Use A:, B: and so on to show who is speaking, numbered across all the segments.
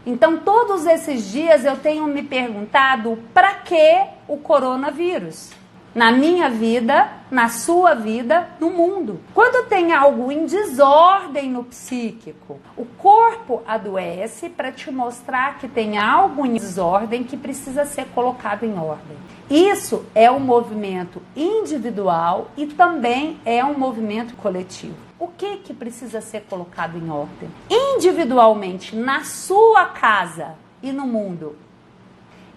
A: Então, todos esses dias eu tenho me perguntado para que o coronavírus? Na minha vida, na sua vida, no mundo. Quando tem algo em desordem no psíquico, o corpo adoece para te mostrar que tem algo em desordem que precisa ser colocado em ordem. Isso é um movimento individual e também é um movimento coletivo. O que precisa ser colocado em ordem? Individualmente, na sua casa e no mundo.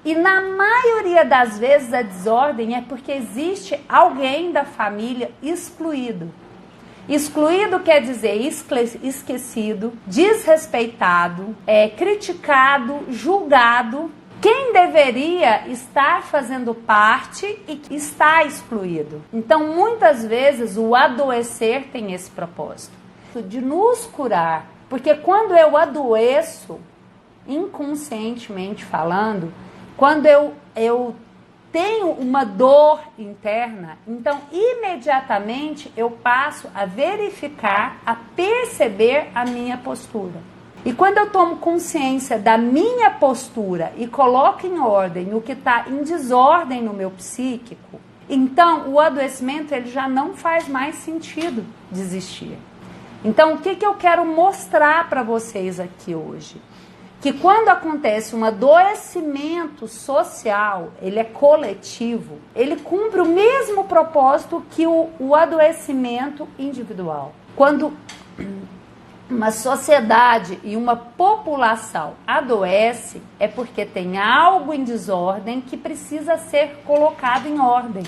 A: E na maioria das vezes a desordem é porque existe alguém da família excluído. Excluído quer dizer esquecido, desrespeitado, criticado, julgado. Quem deveria estar fazendo parte e está excluído. Então, muitas vezes, o adoecer tem esse propósito, de nos curar. Porque quando eu adoeço, inconscientemente falando, quando eu tenho uma dor interna, então, imediatamente, eu passo a verificar, a perceber a minha postura. E quando eu tomo consciência da minha postura e coloco em ordem o que está em desordem no meu psíquico, então o adoecimento ele já não faz mais sentido de existir. Então o que eu quero mostrar para vocês aqui hoje? Que quando acontece um adoecimento social, ele é coletivo, ele cumpre o mesmo propósito que o adoecimento individual. Quando uma sociedade e uma população adoece, é porque tem algo em desordem que precisa ser colocado em ordem.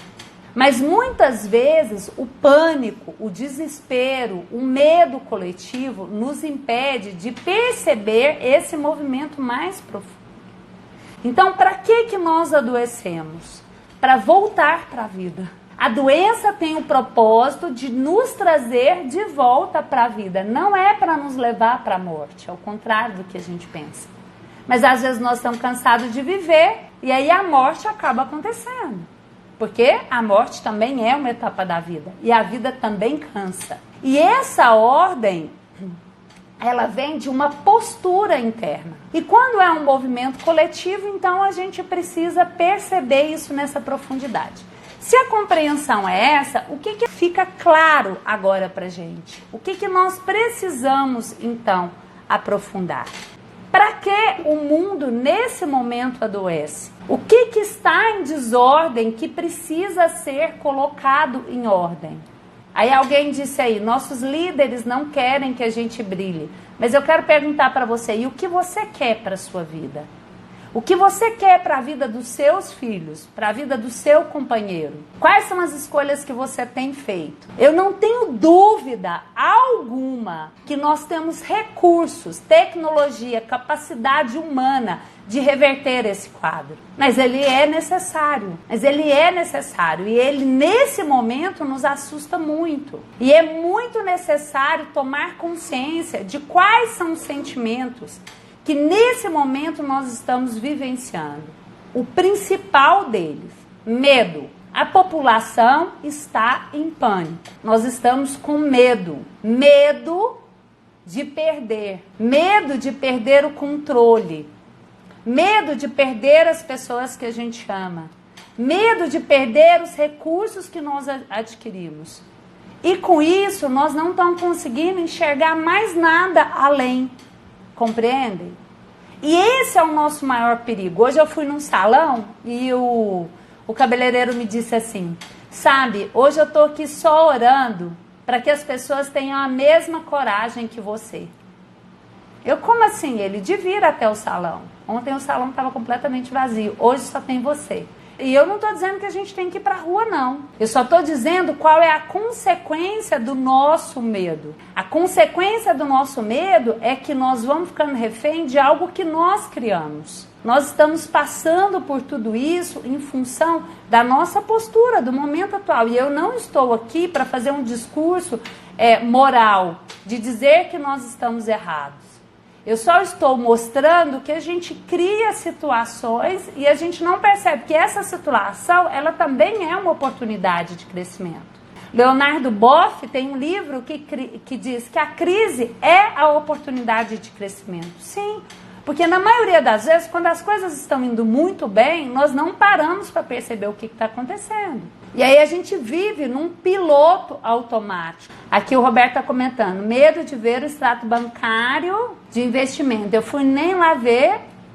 A: Mas muitas vezes o pânico, o desespero, o medo coletivo nos impede de perceber esse movimento mais profundo. Então, para que nós adoecemos? Para voltar para a vida. A doença tem o propósito de nos trazer de volta para a vida. Não é para nos levar para a morte, ao contrário do que a gente pensa. Mas às vezes nós estamos cansados de viver e aí a morte acaba acontecendo. Porque a morte também é uma etapa da vida. E a vida também cansa. E essa ordem, ela vem de uma postura interna. E quando é um movimento coletivo, então a gente precisa perceber isso nessa profundidade. Se a compreensão é essa, o que fica claro agora pra gente? O que nós precisamos, então, aprofundar? Para que o mundo, nesse momento, adoece? O que está em desordem que precisa ser colocado em ordem? Aí alguém disse aí, nossos líderes não querem que a gente brilhe. Mas eu quero perguntar para você, e o que você quer para a sua vida? O que você quer para a vida dos seus filhos, para a vida do seu companheiro? Quais são as escolhas que você tem feito? Eu não tenho dúvida alguma que nós temos recursos, tecnologia, capacidade humana de reverter esse quadro. Mas ele é necessário. E ele, nesse momento, nos assusta muito. E é muito necessário tomar consciência de quais são os sentimentos que nesse momento nós estamos vivenciando. O principal deles, medo. A população está em pânico. Nós estamos com medo. Medo de perder. Medo de perder o controle. Medo de perder as pessoas que a gente ama. Medo de perder os recursos que nós adquirimos. E com isso, nós não estamos conseguindo enxergar mais nada além. Compreendem? E esse é o nosso maior perigo. Hoje eu fui num salão e o cabeleireiro me disse assim, sabe, hoje eu estou aqui só orando para que as pessoas tenham a mesma coragem que você. Eu, como assim? Ele, de vir até o salão. Ontem o salão estava completamente vazio, hoje só tem você. E eu não estou dizendo que a gente tem que ir para a rua, não. Eu só estou dizendo qual é a consequência do nosso medo. A consequência do nosso medo é que nós vamos ficando refém de algo que nós criamos. Nós estamos passando por tudo isso em função da nossa postura, do momento atual. E eu não estou aqui para fazer um discurso moral, de dizer que nós estamos errados. Eu só estou mostrando que a gente cria situações e a gente não percebe que essa situação, ela também é uma oportunidade de crescimento. Leonardo Boff tem um livro que diz que a crise é a oportunidade de crescimento. Sim, Porque na maioria das vezes, quando as coisas estão indo muito bem, nós não paramos para perceber o que está acontecendo. E aí a gente vive num piloto automático. Aqui o Roberto está comentando, medo de ver o extrato bancário de investimento. Eu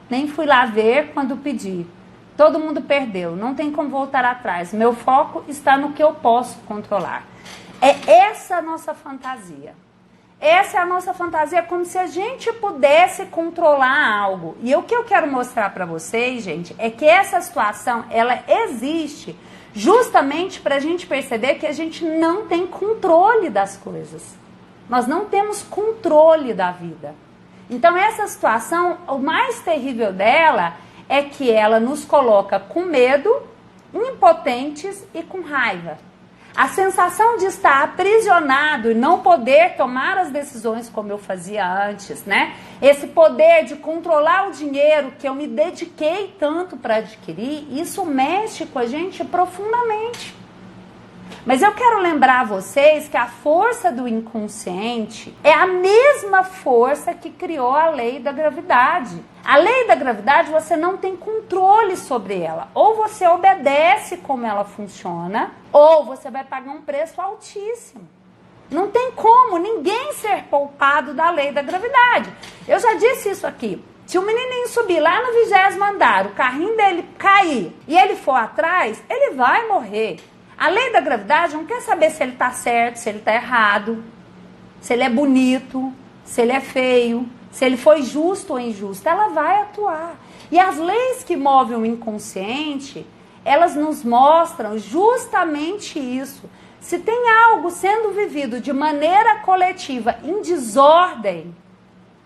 A: nem fui lá ver quando pedi. Todo mundo perdeu, não tem como voltar atrás. Meu foco está no que eu posso controlar. É essa a nossa fantasia. Essa é a nossa fantasia, como se a gente pudesse controlar algo. E o que eu quero mostrar para vocês, gente, é que essa situação, ela existe justamente para a gente perceber que a gente não tem controle das coisas. Nós não temos controle da vida. Então, essa situação, o mais terrível dela é que ela nos coloca com medo, impotentes e com raiva. A sensação de estar aprisionado e não poder tomar as decisões como eu fazia antes, né? Esse poder de controlar o dinheiro que eu me dediquei tanto para adquirir, isso mexe com a gente profundamente. Mas eu quero lembrar a vocês que a força do inconsciente é a mesma força que criou a lei da gravidade. A lei da gravidade, você não tem controle sobre ela. Ou você obedece como ela funciona, ou você vai pagar um preço altíssimo. Não tem como ninguém ser poupado da lei da gravidade. Eu já disse isso aqui. Se o menininho subir lá no 20º andar, o carrinho dele cair e ele for atrás, ele vai morrer. A lei da gravidade não quer saber se ele está certo, se ele está errado, se ele é bonito, se ele é feio, se ele foi justo ou injusto. Ela vai atuar. E as leis que movem o inconsciente, elas nos mostram justamente isso. Se tem algo sendo vivido de maneira coletiva, em desordem,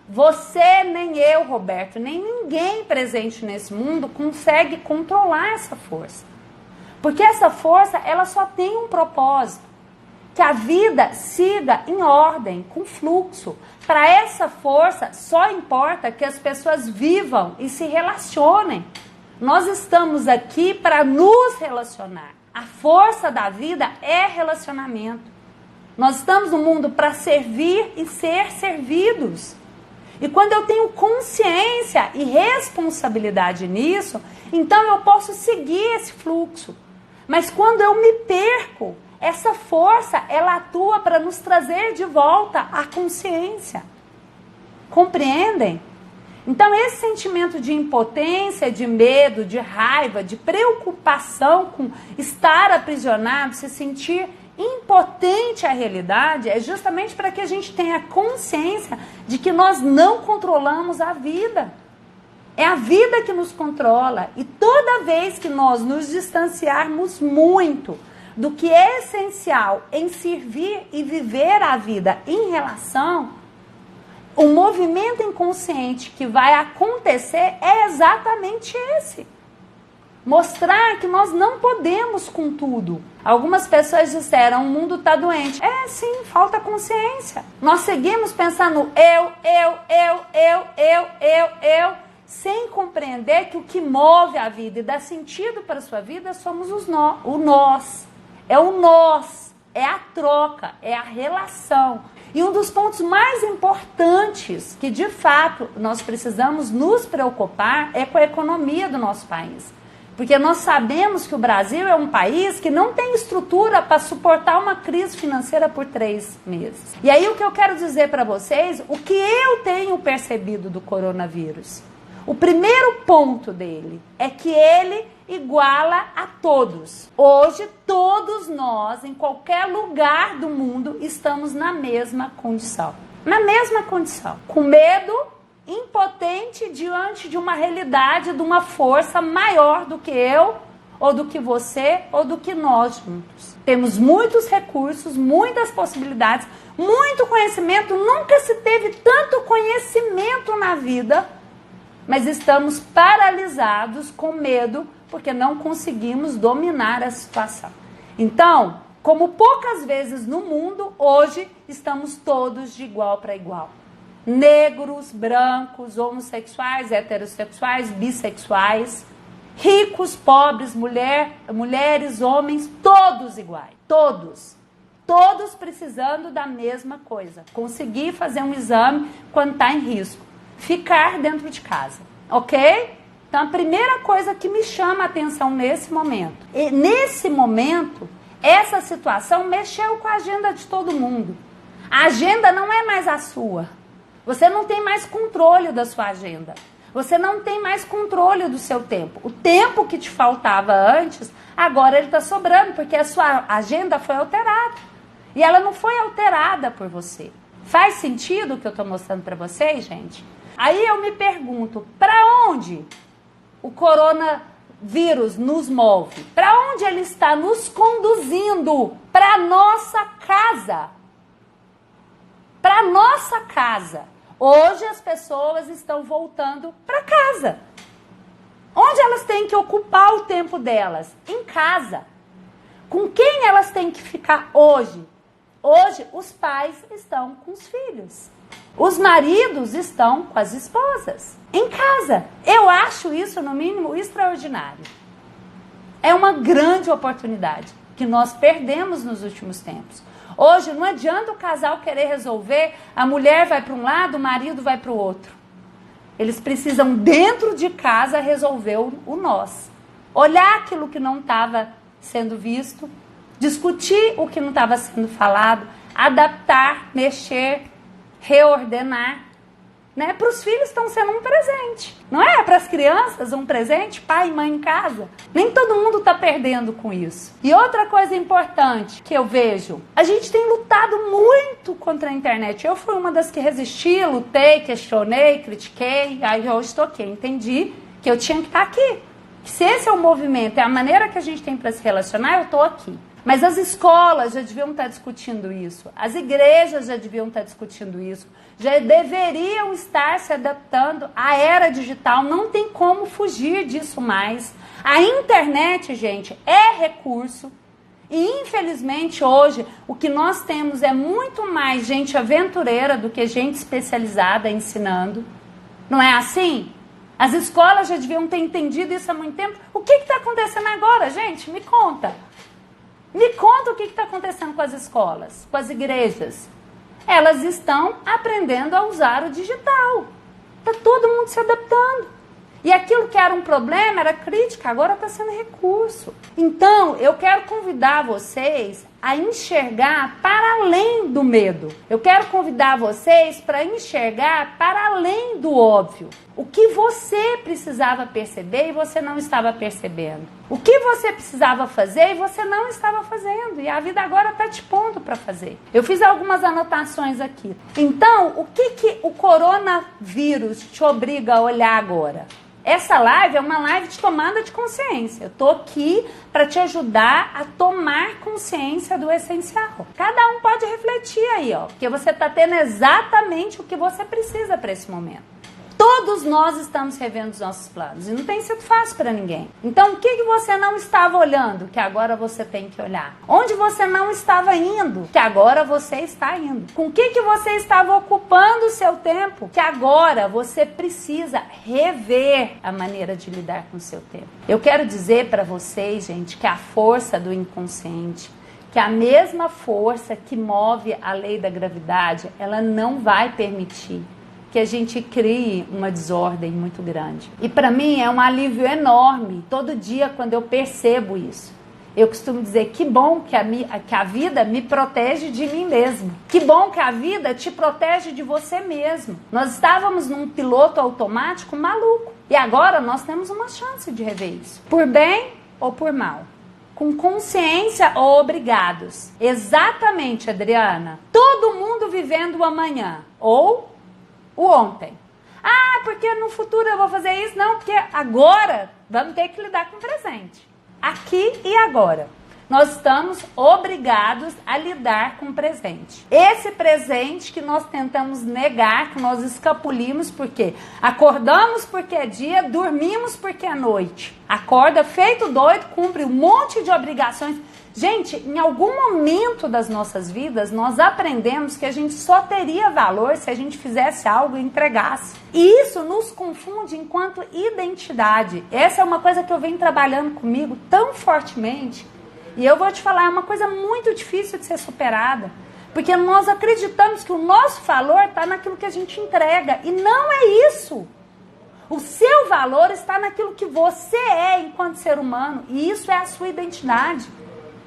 A: você, nem eu, Roberto, nem ninguém presente nesse mundo consegue controlar essa força. Porque essa força, ela só tem um propósito, que a vida siga em ordem, com fluxo. Para essa força, só importa que as pessoas vivam e se relacionem. Nós estamos aqui para nos relacionar. A força da vida é relacionamento. Nós estamos no mundo para servir e ser servidos. E quando eu tenho consciência e responsabilidade nisso, então eu posso seguir esse fluxo. Mas quando eu me perco, essa força, ela atua para nos trazer de volta a consciência. Compreendem? Então, esse sentimento de impotência, de medo, de raiva, de preocupação com estar aprisionado, se sentir impotente à realidade, é justamente para que a gente tenha consciência de que nós não controlamos a vida. É a vida que nos controla. E toda vez que nós nos distanciarmos muito do que é essencial em servir e viver a vida em relação, o movimento inconsciente que vai acontecer é exatamente esse. Mostrar que nós não podemos com tudo. Algumas pessoas disseram, o mundo está doente. É sim, falta consciência. Nós seguimos pensando eu, sem compreender que o que move a vida e dá sentido para a sua vida somos o nós. É o nós, é a troca, é a relação. E um dos pontos mais importantes que, de fato, nós precisamos nos preocupar é com a economia do nosso país. Porque nós sabemos que o Brasil é um país que não tem estrutura para suportar uma crise financeira por 3 meses. E aí o que eu quero dizer para vocês, o que eu tenho percebido do coronavírus? O primeiro ponto dele é que ele iguala a todos. Hoje, todos nós, em qualquer lugar do mundo, estamos na mesma condição. Na mesma condição. Com medo, impotente diante de uma realidade, de uma força maior do que eu, ou do que você, ou do que nós juntos. Temos muitos recursos, muitas possibilidades, muito conhecimento. Nunca se teve tanto conhecimento na vida, mas estamos paralisados com medo porque não conseguimos dominar a situação. Então, como poucas vezes no mundo, hoje estamos todos de igual para igual. Negros, brancos, homossexuais, heterossexuais, bissexuais, ricos, pobres, mulheres, homens, todos iguais. Todos. Todos precisando da mesma coisa. Conseguir fazer um exame quando está em risco. ficar dentro de casa, ok? Então, a primeira coisa que me chama a atenção nesse momento, e nesse momento, essa situação mexeu com a agenda de todo mundo. A agenda não é mais a sua. Você não tem mais controle da sua agenda. Você não tem mais controle do seu tempo. O tempo que te faltava antes, agora ele está sobrando, porque a sua agenda foi alterada. E ela não foi alterada por você. Faz sentido o que eu estou mostrando para vocês, gente? Aí eu me pergunto, para onde o coronavírus nos move? Para onde ele está nos conduzindo? Para a nossa casa. Para a nossa casa. Hoje as pessoas estão voltando para casa. Onde elas têm que ocupar o tempo delas? Em casa. Com quem elas têm que ficar hoje? Hoje os pais estão com os filhos. Os maridos estão com as esposas. Em casa. Eu acho isso, no mínimo, extraordinário. É uma grande oportunidade que nós perdemos nos últimos tempos. Hoje não adianta o casal querer resolver, a mulher vai para um lado, o marido vai para o outro. Eles precisam, dentro de casa, resolver o nós. Olhar aquilo que não estava sendo visto, discutir o que não estava sendo falado, adaptar, mexer, reordenar. Né? Para os filhos estão sendo um presente. Não é? Para as crianças um presente, pai e mãe em casa. Nem todo mundo está perdendo com isso. E outra coisa importante que eu vejo, a gente tem lutado muito contra a internet. Eu fui uma das que resisti, lutei, questionei, critiquei. Aí hoje estou aqui, entendi que eu tinha que estar aqui. Que se esse é o movimento, é a maneira que a gente tem para se relacionar, eu estou aqui. Mas as escolas já deviam estar discutindo isso. As igrejas já deviam estar discutindo isso. Já deveriam estar se adaptando à era digital. Não tem como fugir disso mais. A internet, gente, é recurso. E, infelizmente, hoje, o que nós temos é muito mais gente aventureira do que gente especializada ensinando. Não é assim? As escolas já deviam ter entendido isso há muito tempo. O que está acontecendo agora, gente? Me conta. Me conta o que está acontecendo com as escolas, com as igrejas. Elas estão aprendendo a usar o digital. Está todo mundo se adaptando. E aquilo que era um problema, era crítica, agora está sendo recurso. Então, eu quero convidar vocês a enxergar para além do medo. Eu quero convidar vocês para enxergar para além do óbvio. O que você precisava perceber e você não estava percebendo. O que você precisava fazer e você não estava fazendo. E a vida agora está te pondo para fazer. Eu fiz algumas anotações aqui. Então, o que o coronavírus te obriga a olhar agora? Essa live é uma live de tomada de consciência. Eu tô aqui para te ajudar a tomar consciência do essencial. Cada um pode refletir aí, ó, porque você tá tendo exatamente o que você precisa para esse momento. Todos nós estamos revendo os nossos planos e não tem sido fácil para ninguém. Então, o que você não estava olhando que agora você tem que olhar? Onde você não estava indo que agora você está indo? Com o que você estava ocupando o seu tempo que agora você precisa rever a maneira de lidar com o seu tempo? Eu quero dizer para vocês, gente, que a força do inconsciente, que a mesma força que move a lei da gravidade, ela não vai permitir que a gente crie uma desordem muito grande. E para mim é um alívio enorme, todo dia quando eu percebo isso. Eu costumo dizer, que bom que a vida me protege de mim mesmo. Que bom que a vida te protege de você mesmo. Nós estávamos num piloto automático maluco. E agora nós temos uma chance de rever isso. Por bem ou por mal. Com consciência ou obrigados. Exatamente, Adriana. Todo mundo vivendo o amanhã. Ou o ontem. Ah, porque no futuro eu vou fazer isso? Não, porque agora vamos ter que lidar com o presente. Aqui e agora. Nós estamos obrigados a lidar com o presente. Esse presente que nós tentamos negar, que nós escapulimos porque acordamos porque é dia, dormimos porque é noite. Acorda feito doido, cumpre um monte de obrigações. Gente, em algum momento das nossas vidas, nós aprendemos que a gente só teria valor se a gente fizesse algo e entregasse. E isso nos confunde enquanto identidade. Essa é uma coisa que eu venho trabalhando comigo tão fortemente. E eu vou te falar, é uma coisa muito difícil de ser superada. Porque nós acreditamos que o nosso valor está naquilo que a gente entrega. E não é isso. O seu valor está naquilo que você é enquanto ser humano. E isso é a sua identidade.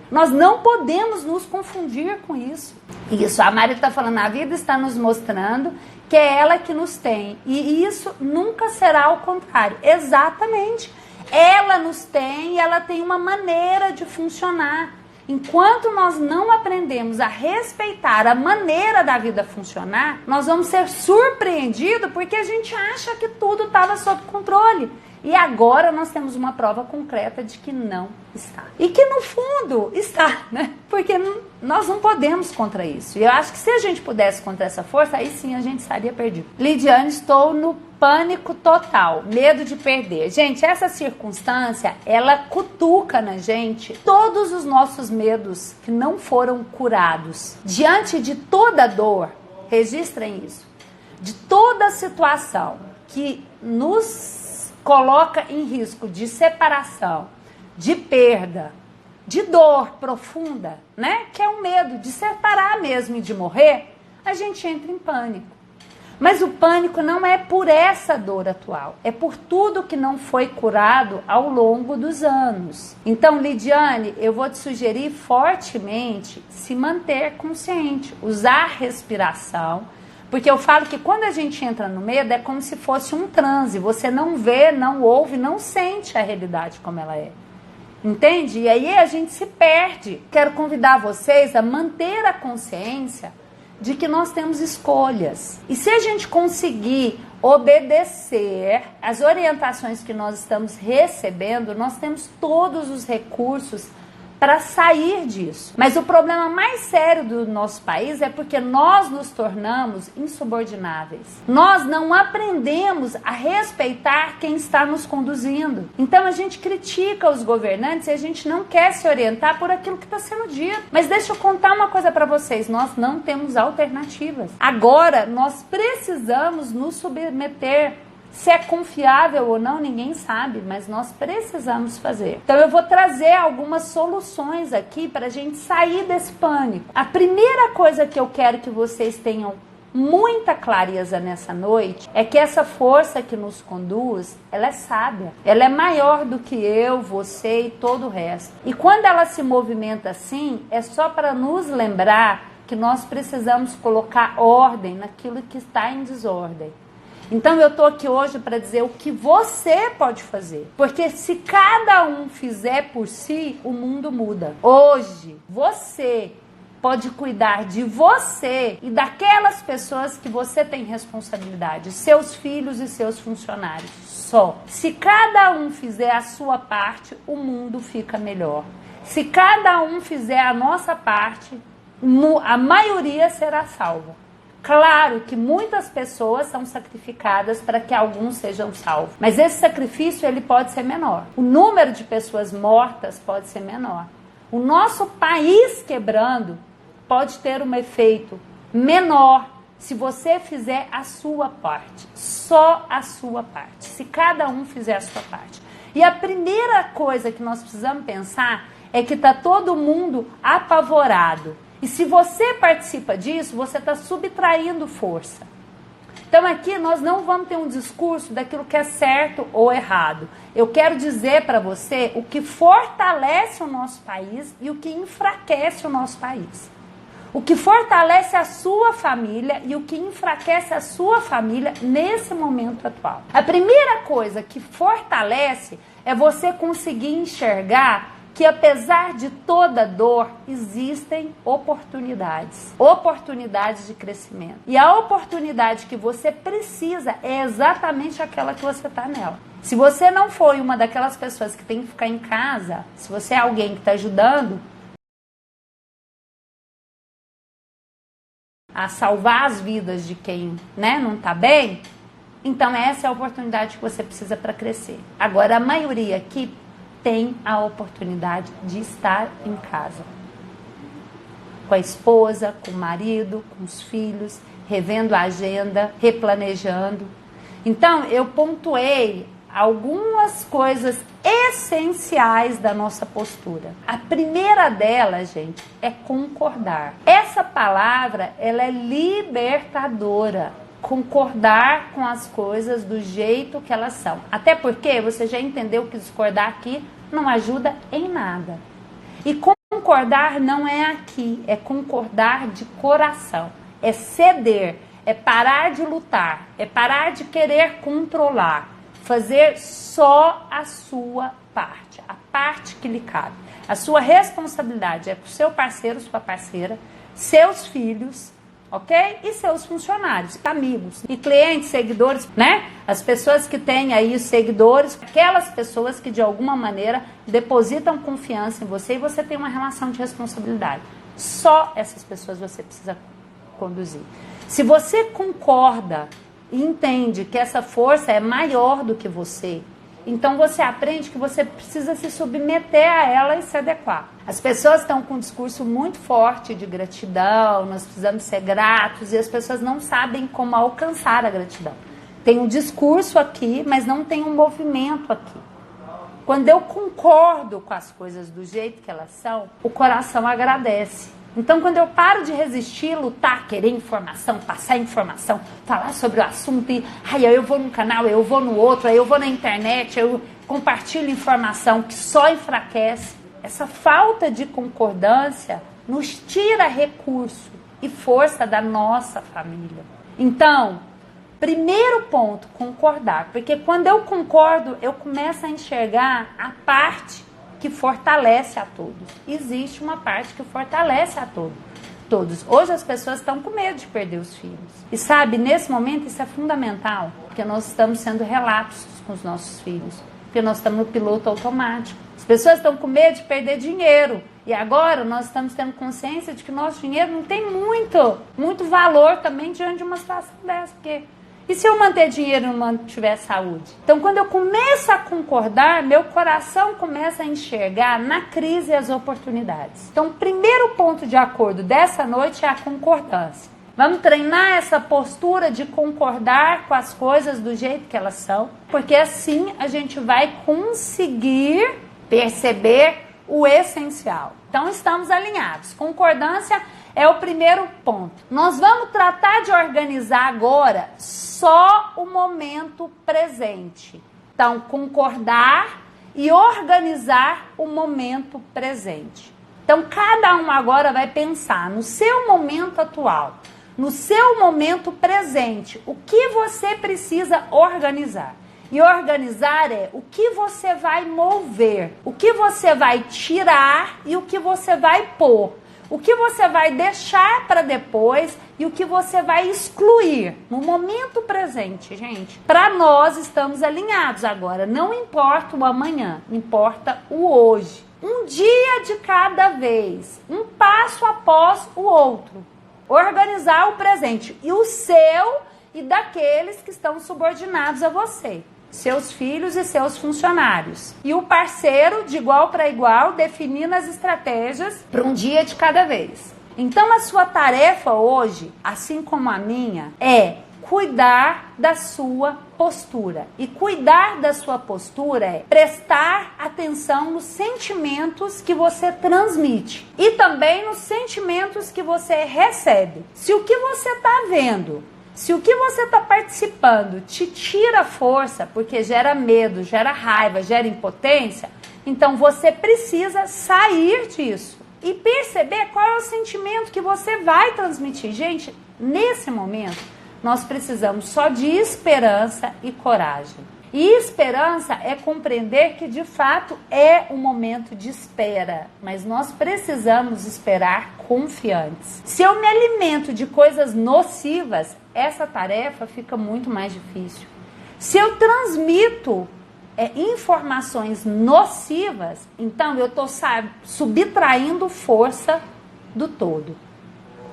A: Nós não podemos nos confundir com isso. Isso, a Mari está falando, a vida está nos mostrando que é ela que nos tem. E isso nunca será o contrário. Exatamente. Ela nos tem e ela tem uma maneira de funcionar. Enquanto nós não aprendemos a respeitar a maneira da vida funcionar, nós vamos ser surpreendidos porque a gente acha que tudo estava sob controle. E agora nós temos uma prova concreta de que não está. E que no fundo está, né? Porque nós não podemos contra isso. E eu acho que se a gente pudesse contra essa força, aí sim a gente estaria perdido. Lidiane, estou no pânico total, medo de perder. Gente, essa circunstância, ela cutuca na gente todos os nossos medos que não foram curados. Diante de toda dor, registrem isso, de toda situação que nos coloca em risco de separação, de perda, de dor profunda, né? Que é o medo de separar mesmo e de morrer, a gente entra em pânico. Mas o pânico não é por essa dor atual, é por tudo que não foi curado ao longo dos anos. Então, Lidiane, eu vou te sugerir fortemente se manter consciente, usar respiração, porque eu falo que quando a gente entra no medo é como se fosse um transe. Você não vê, não ouve, não sente a realidade como ela é. Entende? E aí a gente se perde. Quero convidar vocês a manter a consciência de que nós temos escolhas. E se a gente conseguir obedecer às orientações que nós estamos recebendo, nós temos todos os recursos para sair disso. Mas o problema mais sério do nosso país é porque nós nos tornamos insubordináveis. Nós não aprendemos a respeitar quem está nos conduzindo. Então a gente critica os governantes e a gente não quer se orientar por aquilo que está sendo dito. Mas deixa eu contar uma coisa para vocês, nós não temos alternativas. Agora nós precisamos nos submeter. Se é confiável ou não, ninguém sabe, mas nós precisamos fazer. Então eu vou trazer algumas soluções aqui para a gente sair desse pânico. A primeira coisa que eu quero que vocês tenham muita clareza nessa noite é que essa força que nos conduz, ela é sábia. Ela é maior do que eu, você e todo o resto. E quando ela se movimenta assim, é só para nos lembrar que nós precisamos colocar ordem naquilo que está em desordem. Então eu estou aqui hoje para dizer o que você pode fazer. Porque se cada um fizer por si, o mundo muda. Hoje, você pode cuidar de você e daquelas pessoas que você tem responsabilidade. Seus filhos e seus funcionários. Só. Se cada um fizer a sua parte, o mundo fica melhor. Se cada um fizer a nossa parte, a maioria será salva. Claro que muitas pessoas são sacrificadas para que alguns sejam salvos, mas esse sacrifício ele pode ser menor. O número de pessoas mortas pode ser menor. O nosso país quebrando pode ter um efeito menor se você fizer a sua parte, só a sua parte, se cada um fizer a sua parte. E a primeira coisa que nós precisamos pensar é que está todo mundo apavorado. E se você participa disso, você está subtraindo força. Então aqui nós não vamos ter um discurso daquilo que é certo ou errado. Eu quero dizer para você o que fortalece o nosso país e o que enfraquece o nosso país. O que fortalece a sua família e o que enfraquece a sua família nesse momento atual. A primeira coisa que fortalece é você conseguir enxergar que apesar de toda dor, existem oportunidades. Oportunidades de crescimento. E a oportunidade que você precisa é exatamente aquela que você está nela. Se você não foi uma daquelas pessoas que tem que ficar em casa, se você é alguém que está ajudando a salvar as vidas de quem, né, não está bem, então essa é a oportunidade que você precisa para crescer. Agora, a maioria aqui tem a oportunidade de estar em casa. Com a esposa, com o marido, com os filhos, revendo a agenda, replanejando. Então, eu pontuei algumas coisas essenciais da nossa postura. A primeira delas, gente, é concordar. Essa palavra, ela é libertadora. Concordar com as coisas do jeito que elas são. Até porque você já entendeu que discordar aqui não ajuda em nada. E concordar não é aqui, é concordar de coração. É ceder, é parar de lutar, é parar de querer controlar. Fazer só a sua parte, a parte que lhe cabe. A sua responsabilidade é com o seu parceiro, sua parceira, seus filhos, ok? E seus funcionários, amigos e clientes, seguidores, né? As pessoas que têm aí os seguidores, aquelas pessoas que de alguma maneira depositam confiança em você e você tem uma relação de responsabilidade. Só essas pessoas você precisa conduzir. Se você concorda e entende que essa força é maior do que você, então você aprende que você precisa se submeter a ela e se adequar. As pessoas estão com um discurso muito forte de gratidão, nós precisamos ser gratos, e as pessoas não sabem como alcançar a gratidão. Tem um discurso aqui, mas não tem um movimento aqui. Quando eu concordo com as coisas do jeito que elas são, o coração agradece. Então, quando eu paro de resistir, lutar, querer informação, passar informação, falar sobre o assunto e aí eu vou num canal, eu vou no outro, aí eu vou na internet, eu compartilho informação que só enfraquece. Essa falta de concordância nos tira recurso e força da nossa família. Então, primeiro ponto, concordar. Porque quando eu concordo, eu começo a enxergar a parte que fortalece a todos. Existe uma parte que fortalece a todos. Hoje as pessoas estão com medo de perder os filhos. E sabe, nesse momento isso é fundamental, porque nós estamos sendo relapsos com os nossos filhos, porque nós estamos no piloto automático. As pessoas estão com medo de perder dinheiro. E agora nós estamos tendo consciência de que nosso dinheiro não tem muito valor também diante de uma situação dessa. Porque e se eu manter dinheiro e não mantiver saúde? Então, quando eu começo a concordar, meu coração começa a enxergar na crise as oportunidades. Então, o primeiro ponto de acordo dessa noite é a concordância. Vamos treinar essa postura de concordar com as coisas do jeito que elas são, porque assim a gente vai conseguir perceber o essencial. Então, estamos alinhados. Concordância é o primeiro ponto. Nós vamos tratar de organizar agora só o momento presente. Então, concordar e organizar o momento presente. Então, cada um agora vai pensar no seu momento atual, no seu momento presente, o que você precisa organizar. E organizar é o que você vai mover, o que você vai tirar e o que você vai pôr. O que você vai deixar para depois e o que você vai excluir no momento presente, gente. Para nós estamos alinhados agora. Não importa o amanhã, importa o hoje. Um dia de cada vez, um passo após o outro. Organizar o presente e o seu e daqueles que estão subordinados a você. Seus filhos e seus funcionários. E o parceiro, de igual para igual, definindo as estratégias para um dia de cada vez. Então, a sua tarefa hoje, assim como a minha, é cuidar da sua postura. E cuidar da sua postura é prestar atenção nos sentimentos que você transmite. E também nos sentimentos que você recebe. Se o que você está vendo, se o que você está participando te tira força, porque gera medo, gera raiva, gera impotência, então você precisa sair disso e perceber qual é o sentimento que você vai transmitir. Gente, nesse momento, nós precisamos só de esperança e coragem. E esperança é compreender que de fato é um momento de espera, mas nós precisamos esperar confiantes. Se eu me alimento de coisas nocivas, essa tarefa fica muito mais difícil. Se eu transmito informações nocivas, então eu estou subtraindo força do todo.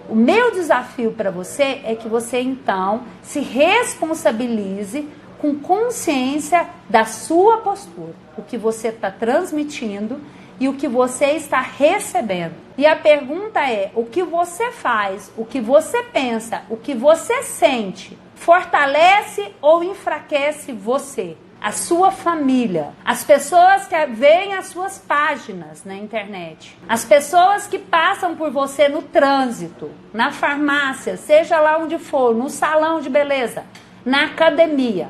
A: O meu desafio para você é que você então se responsabilize com consciência da sua postura, o que você está transmitindo e o que você está recebendo. E a pergunta é, o que você faz, o que você pensa, o que você sente, fortalece ou enfraquece você? a sua família, as pessoas que veem as suas páginas na internet, as pessoas que passam por você no trânsito, na farmácia, seja lá onde for, no salão de beleza, na academia.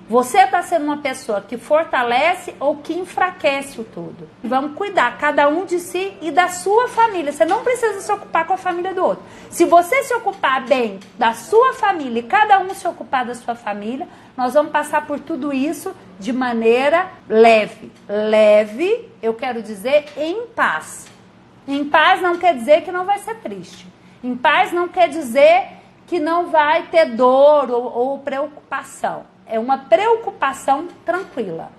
A: Você está sendo uma pessoa que fortalece ou que enfraquece o todo. Vamos cuidar, cada um de si e da sua família. Você não precisa se ocupar com a família do outro. Se você se ocupar bem da sua família e cada um se ocupar da sua família, nós vamos passar por tudo isso de maneira leve. Leve, eu quero dizer, em paz. Em paz não quer dizer que não vai ser triste. Em paz não quer dizer que não vai ter dor ou preocupação. É uma preocupação tranquila.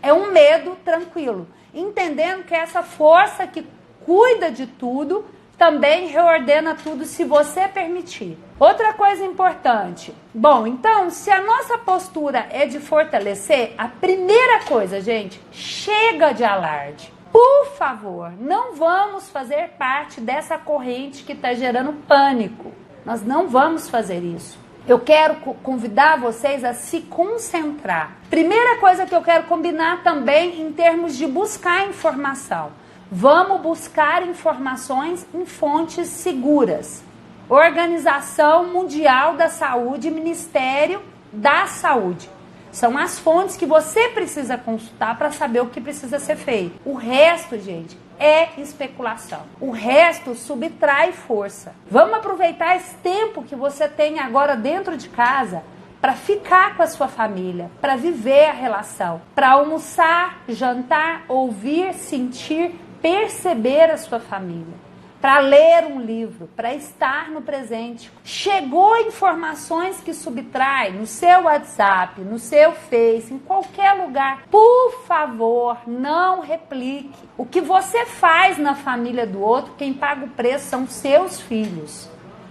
A: É um medo tranquilo. Entendendo que essa força que cuida de tudo também reordena tudo se você permitir. Outra coisa importante. Bom, então, se a nossa postura é de fortalecer, a primeira coisa, gente, chega de alarde. Por favor, não vamos fazer parte dessa corrente que está gerando pânico. Nós não vamos fazer isso. Eu quero convidar vocês a se concentrar. Primeira coisa que eu quero combinar também em termos de buscar informação. Vamos buscar informações em fontes seguras. Organização Mundial da Saúde, Ministério da Saúde. São as fontes que você precisa consultar para saber o que precisa ser feito. O resto, gente, é especulação. O resto subtrai força. Vamos aproveitar esse tempo que você tem agora dentro de casa para ficar com a sua família, para viver a relação, para almoçar, jantar, ouvir, sentir, perceber a sua família, para ler um livro, para estar no presente. Chegou informações que subtrai no seu WhatsApp, no seu Face, em qualquer lugar. Por favor, não replique. O que você faz na família do outro, quem paga o preço são seus filhos.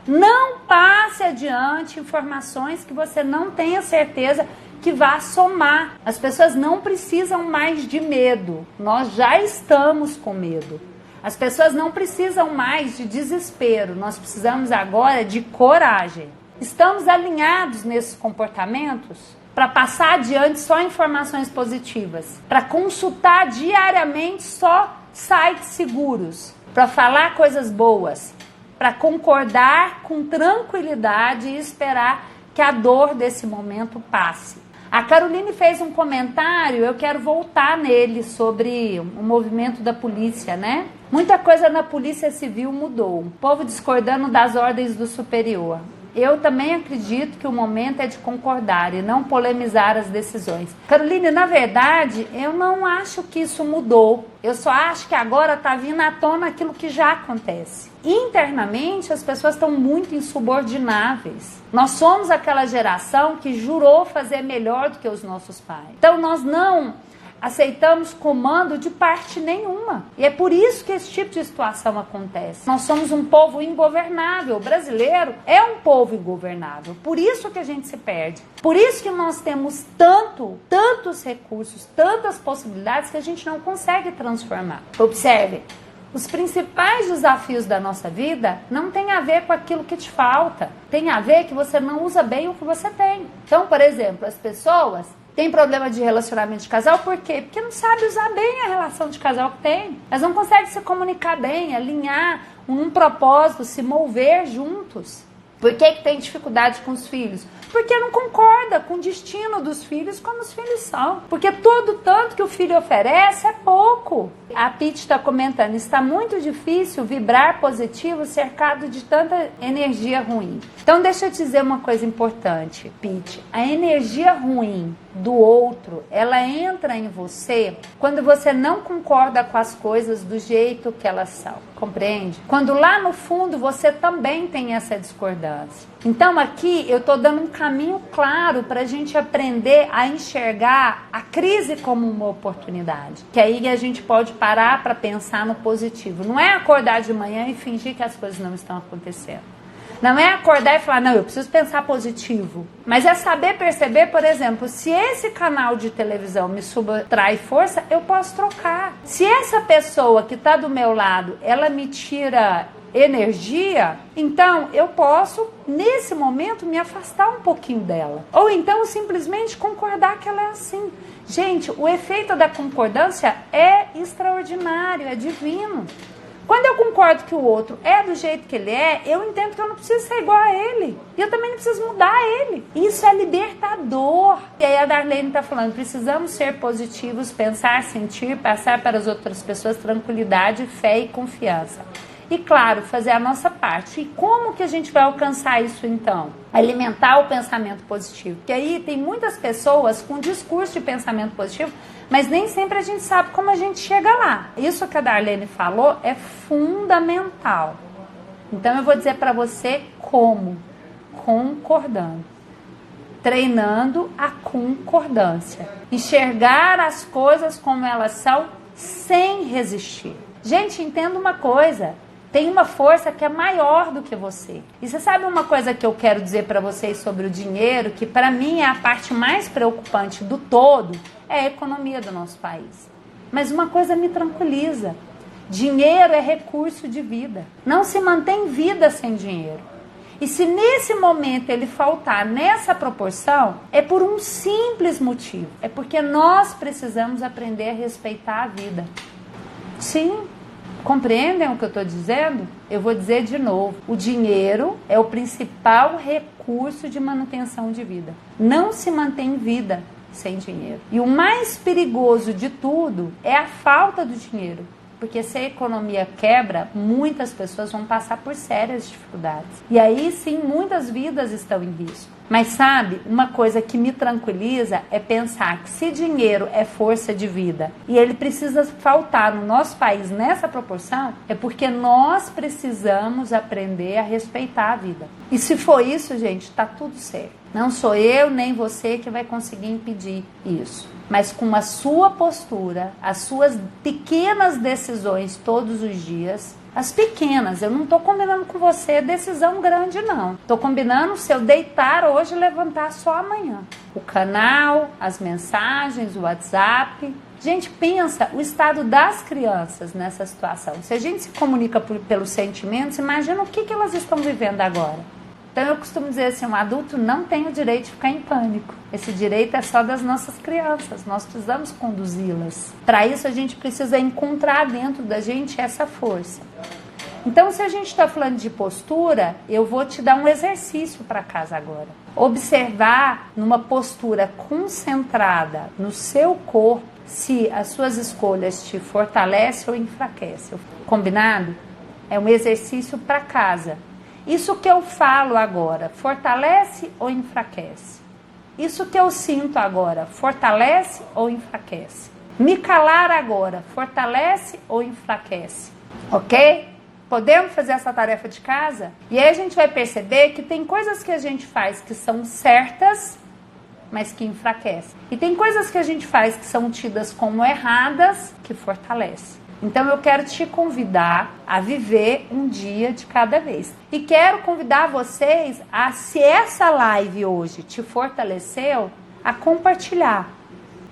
A: Não passe adiante informações que você não tenha certeza que vá somar. As pessoas não precisam mais de medo. Nós já estamos com medo. As pessoas não precisam mais de desespero, nós precisamos agora de coragem. Estamos alinhados nesses comportamentos para passar adiante só informações positivas, para consultar diariamente só sites seguros, para falar coisas boas, para concordar com tranquilidade e esperar que a dor desse momento passe. A Caroline fez um comentário, eu quero voltar nele, sobre o movimento da polícia, né? Muita coisa na polícia civil mudou, o povo discordando das ordens do superior. Eu também acredito que o momento é de concordar e não polemizar as decisões. Caroline, na verdade, eu não acho que isso mudou. Eu só acho que agora está vindo à tona aquilo que já acontece. Internamente, as pessoas estão muito insubordináveis. Nós somos aquela geração que jurou fazer melhor do que os nossos pais. Então, nós não aceitamos comando de parte nenhuma. E é por isso que esse tipo de situação acontece. Nós somos um povo ingovernável. O brasileiro é um povo ingovernável. Por isso que a gente se perde. Por isso que nós temos tantos recursos, tantas possibilidades que a gente não consegue transformar. Observe, os principais desafios da nossa vida não tem a ver com aquilo que te falta. Tem a ver que você não usa bem o que você tem. Então, por exemplo, as pessoas tem problema de relacionamento de casal, por quê? Porque não sabe usar bem a relação de casal que tem. Elas não conseguem se comunicar bem, alinhar um propósito, se mover juntos. Por que tem dificuldade com os filhos? Porque não concorda com o destino dos filhos como os filhos são. Porque todo tanto que o filho oferece é pouco. A Pete está comentando, está muito difícil vibrar positivo cercado de tanta energia ruim. Então deixa eu te dizer uma coisa importante, Pete. A energia ruim do outro, ela entra em você quando você não concorda com as coisas do jeito que elas são. Compreende? Quando lá no fundo você também tem essa discordância. Então aqui eu estou dando um caminho claro para a gente aprender a enxergar a crise como uma oportunidade. Que aí a gente pode parar para pensar no positivo. Não é acordar de manhã e fingir que as coisas não estão acontecendo. Não é acordar e falar, não, eu preciso pensar positivo. Mas é saber perceber, por exemplo, se esse canal de televisão me subtrai força, eu posso trocar. Se essa pessoa que está do meu lado, ela me tira energia, então eu posso, nesse momento, me afastar um pouquinho dela. Ou então, simplesmente concordar que ela é assim. Gente, o efeito da concordância é extraordinário, é divino. Quando eu concordo que o outro é do jeito que ele é, eu entendo que eu não preciso ser igual a ele. E eu também não preciso mudar ele. Isso é libertador. E aí a Darlene está falando, precisamos ser positivos, pensar, sentir, passar para as outras pessoas tranquilidade, fé e confiança. E claro, fazer a nossa parte. E como que a gente vai alcançar isso então? Alimentar o pensamento positivo. Porque aí tem muitas pessoas com discurso de pensamento positivo, mas nem sempre a gente sabe como a gente chega lá. Isso que a Darlene falou é fundamental. Então eu vou dizer para você como. Concordando. Treinando a concordância. Enxergar as coisas como elas são sem resistir. Gente, entenda uma coisa. Tem uma força que é maior do que você. E você sabe uma coisa que eu quero dizer para vocês sobre o dinheiro, que para mim é a parte mais preocupante do todo, é a economia do nosso país. Mas uma coisa me tranquiliza. Dinheiro é recurso de vida. Não se mantém vida sem dinheiro. E se nesse momento ele faltar nessa proporção, é por um simples motivo. É porque nós precisamos aprender a respeitar a vida. Sim. Compreendem o que eu estou dizendo? Eu vou dizer de novo. O dinheiro é o principal recurso de manutenção de vida. Não se mantém vida sem dinheiro. E o mais perigoso de tudo é a falta do dinheiro. Porque se a economia quebra, muitas pessoas vão passar por sérias dificuldades. E aí sim, muitas vidas estão em risco. Mas sabe, uma coisa que me tranquiliza é pensar que se dinheiro é força de vida e ele precisa faltar no nosso país nessa proporção, é porque nós precisamos aprender a respeitar a vida. E se for isso, gente, tá tudo certo. Não sou eu nem você que vai conseguir impedir isso. Mas com a sua postura, as suas pequenas decisões todos os dias, as pequenas, eu não estou combinando com você decisão grande não. Estou combinando se eu deitar hoje e levantar só amanhã. O canal, as mensagens, o WhatsApp. Gente, pensa o estado das crianças nessa situação. Se a gente se comunica pelos sentimentos, imagina o que elas estão vivendo agora. Então eu costumo dizer assim, um adulto não tem o direito de ficar em pânico. Esse direito é só das nossas crianças, nós precisamos conduzi-las. Para isso a gente precisa encontrar dentro da gente essa força. Então se a gente está falando de postura, eu vou te dar um exercício para casa agora. Observar numa postura concentrada no seu corpo, se as suas escolhas te fortalecem ou enfraquecem. Combinado? É um exercício para casa. Isso que eu falo agora, fortalece ou enfraquece? Isso que eu sinto agora, fortalece ou enfraquece? Me calar agora, fortalece ou enfraquece? Ok? Podemos fazer essa tarefa de casa? E aí a gente vai perceber que tem coisas que a gente faz que são certas, mas que enfraquecem. E tem coisas que a gente faz que são tidas como erradas, que fortalecem. Então eu quero te convidar a viver um dia de cada vez. E quero convidar vocês a, se essa live hoje te fortaleceu, a compartilhar.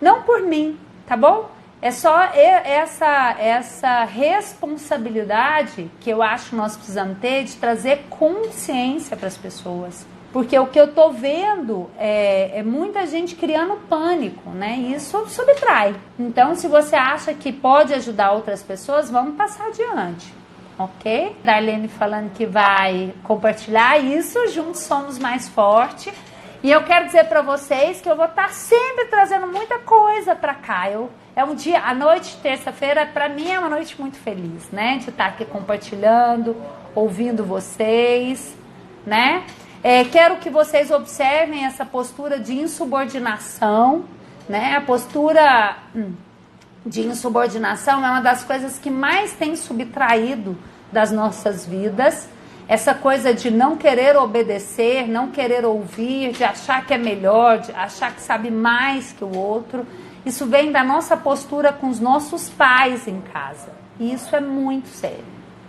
A: Não por mim, tá bom? É só essa responsabilidade que eu acho que nós precisamos ter de trazer consciência para as pessoas. Porque o que eu tô vendo é muita gente criando pânico, né? E isso subtrai. Então, se você acha que pode ajudar outras pessoas, vamos passar adiante, ok? Darlene falando que vai compartilhar isso, juntos somos mais fortes. E eu quero dizer para vocês que eu vou estar sempre trazendo muita coisa para cá. É um dia, a noite de terça-feira, para mim é uma noite muito feliz, né? De estar aqui compartilhando, ouvindo vocês, né? Quero que vocês observem essa postura de insubordinação, né? A postura de insubordinação é uma das coisas que mais tem subtraído das nossas vidas. Essa coisa de não querer obedecer, não querer ouvir, de achar que é melhor, de achar que sabe mais que o outro. Isso vem da nossa postura com os nossos pais em casa. E isso é muito sério.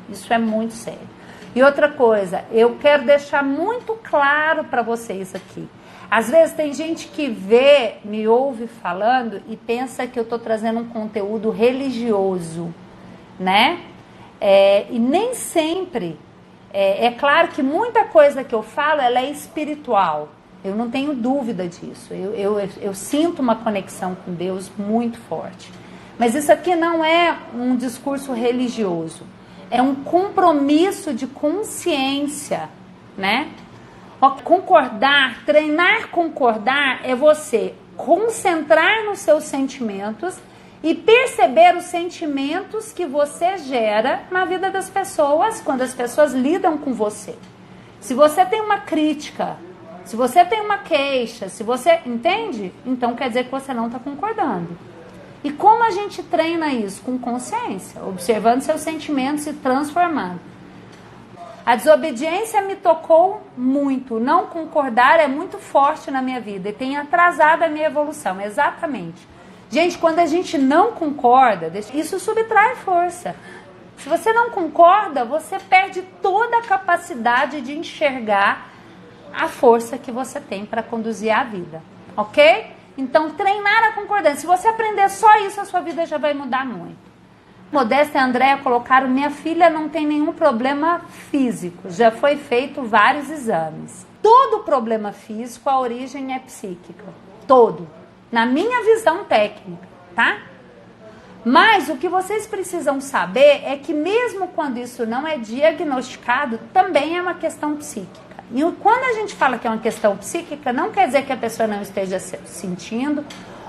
A: Isso é muito sério. E outra coisa, eu quero deixar muito claro para vocês aqui. Às vezes tem gente que me ouve falando e pensa que eu estou trazendo um conteúdo religioso, né? E nem sempre, é claro que muita coisa que eu falo, ela é espiritual. Eu não tenho dúvida disso. Eu sinto uma conexão com Deus muito forte. Mas isso aqui não é um discurso religioso. É um compromisso de consciência, né? Concordar, treinar concordar é você concentrar nos seus sentimentos e perceber os sentimentos que você gera na vida das pessoas, quando as pessoas lidam com você. Se você tem uma crítica, se você tem uma queixa, se você entende, então quer dizer que você não está concordando. E como a gente treina isso? Com consciência, observando seus sentimentos e transformando. A desobediência me tocou muito. Não concordar é muito forte na minha vida e tem atrasado a minha evolução, exatamente. Gente, quando a gente não concorda, isso subtrai força. Se você não concorda, você perde toda a capacidade de enxergar a força que você tem para conduzir a vida, ok? Então, treinar a concordância. Se você aprender só isso, a sua vida já vai mudar muito. Modesta e Andréia colocaram: minha filha não tem nenhum problema físico, já foi feito vários exames. Todo problema físico, a origem é psíquica, todo, na minha visão técnica, tá? Mas o que vocês precisam saber é que mesmo quando isso não é diagnosticado, também é uma questão psíquica. E quando a gente fala que é uma questão psíquica, não quer dizer que a pessoa não esteja sentindo,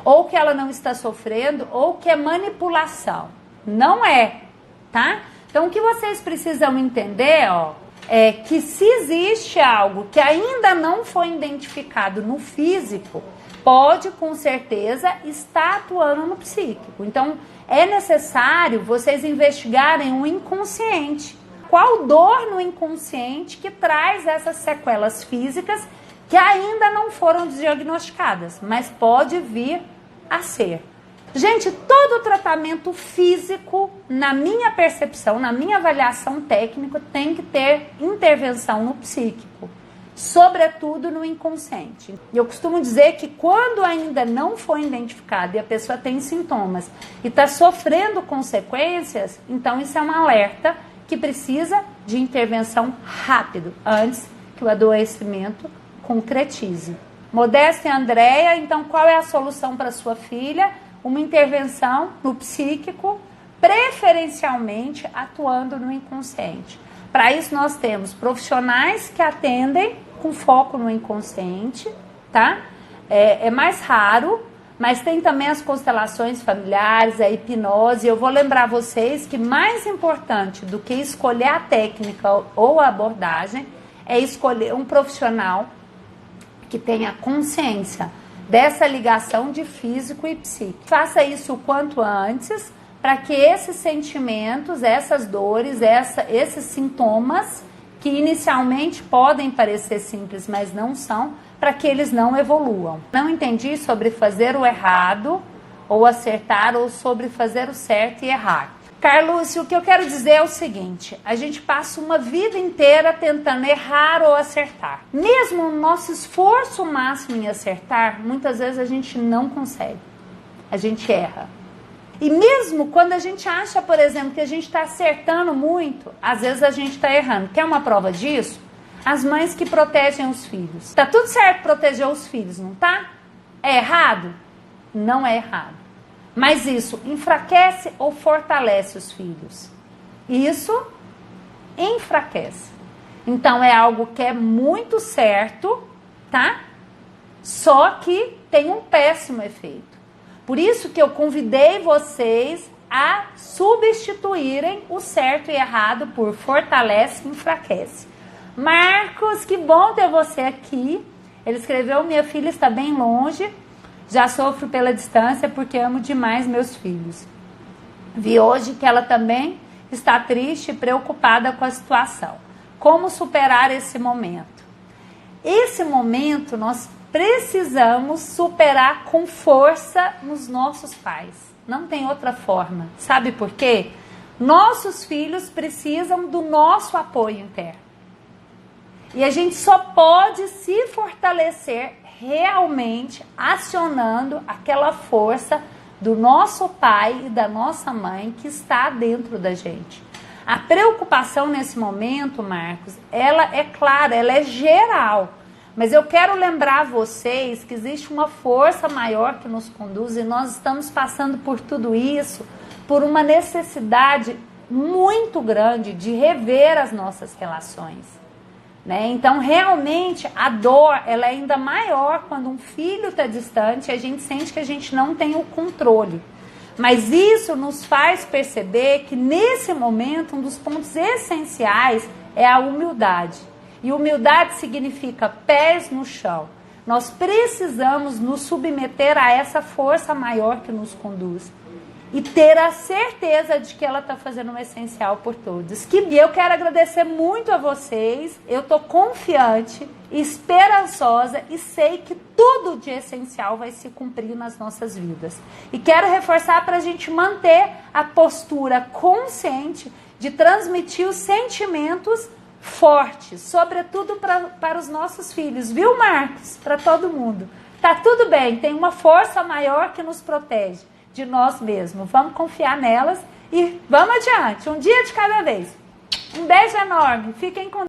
A: ou que ela não está sofrendo, ou que é manipulação. Não é, tá? Então, o que vocês precisam entender, é que se existe algo que ainda não foi identificado no físico, pode, com certeza, estar atuando no psíquico. Então, é necessário vocês investigarem o inconsciente. Qual dor no inconsciente que traz essas sequelas físicas que ainda não foram diagnosticadas, mas pode vir a ser. Gente, todo tratamento físico, na minha percepção, na minha avaliação técnica, tem que ter intervenção no psíquico, sobretudo no inconsciente. E eu costumo dizer que quando ainda não foi identificado e a pessoa tem sintomas e está sofrendo consequências, então isso é um alerta que precisa de intervenção rápido, antes que o adoecimento concretize. Modesta e Andréia, então qual é a solução para sua filha? Uma intervenção no psíquico, preferencialmente atuando no inconsciente. Para isso nós temos profissionais que atendem com foco no inconsciente, tá? É mais raro, mas tem também as constelações familiares, a hipnose. Eu vou lembrar vocês que mais importante do que escolher a técnica ou a abordagem é escolher um profissional que tenha consciência dessa ligação de físico e psíquico. Faça isso o quanto antes, para que esses sentimentos, essas dores, esses sintomas, que inicialmente podem parecer simples, mas não são, para que eles não evoluam. Não entendi sobre fazer o errado, ou acertar, ou sobre fazer o certo e errar. Carlos, o que eu quero dizer é o seguinte: a gente passa uma vida inteira tentando errar ou acertar. Mesmo no nosso esforço máximo em acertar, muitas vezes a gente não consegue. A gente erra. E mesmo quando a gente acha, por exemplo, que a gente está acertando muito, às vezes a gente está errando. Quer uma prova disso? As mães que protegem os filhos. Tá tudo certo proteger os filhos, não tá? É errado? Não é errado. Mas isso enfraquece ou fortalece os filhos? Isso enfraquece. Então é algo que é muito certo, tá? Só que tem um péssimo efeito. Por isso que eu convidei vocês a substituírem o certo e errado por fortalece e enfraquece. Marcos, que bom ter você aqui. Ele escreveu: minha filha está bem longe. Já sofro pela distância porque amo demais meus filhos. Vi hoje que ela também está triste e preocupada com a situação. Como superar esse momento? Esse momento nós precisamos superar com força nos nossos pais. Não tem outra forma. Sabe por quê? Nossos filhos precisam do nosso apoio interno. E a gente só pode se fortalecer realmente acionando aquela força do nosso pai e da nossa mãe que está dentro da gente. A preocupação nesse momento, Marcos, ela é clara, ela é geral. Mas eu quero lembrar vocês que existe uma força maior que nos conduz e nós estamos passando por tudo isso, por uma necessidade muito grande de rever as nossas relações, né? Então, realmente, a dor ela é ainda maior quando um filho está distante e a gente sente que a gente não tem o controle. Mas isso nos faz perceber que nesse momento um dos pontos essenciais é a humildade. E humildade significa pés no chão. Nós precisamos nos submeter a essa força maior que nos conduz. E ter a certeza de que ela está fazendo o essencial por todos. E eu quero agradecer muito a vocês. Eu estou confiante, esperançosa e sei que tudo de essencial vai se cumprir nas nossas vidas. E quero reforçar para a gente manter a postura consciente de transmitir os sentimentos fortes, sobretudo para os nossos filhos. Viu, Marcos? Para todo mundo. Tá tudo bem, tem uma força maior que nos protege de nós mesmos. Vamos confiar nelas e vamos adiante, um dia de cada vez. Um beijo enorme, fiquem com Deus.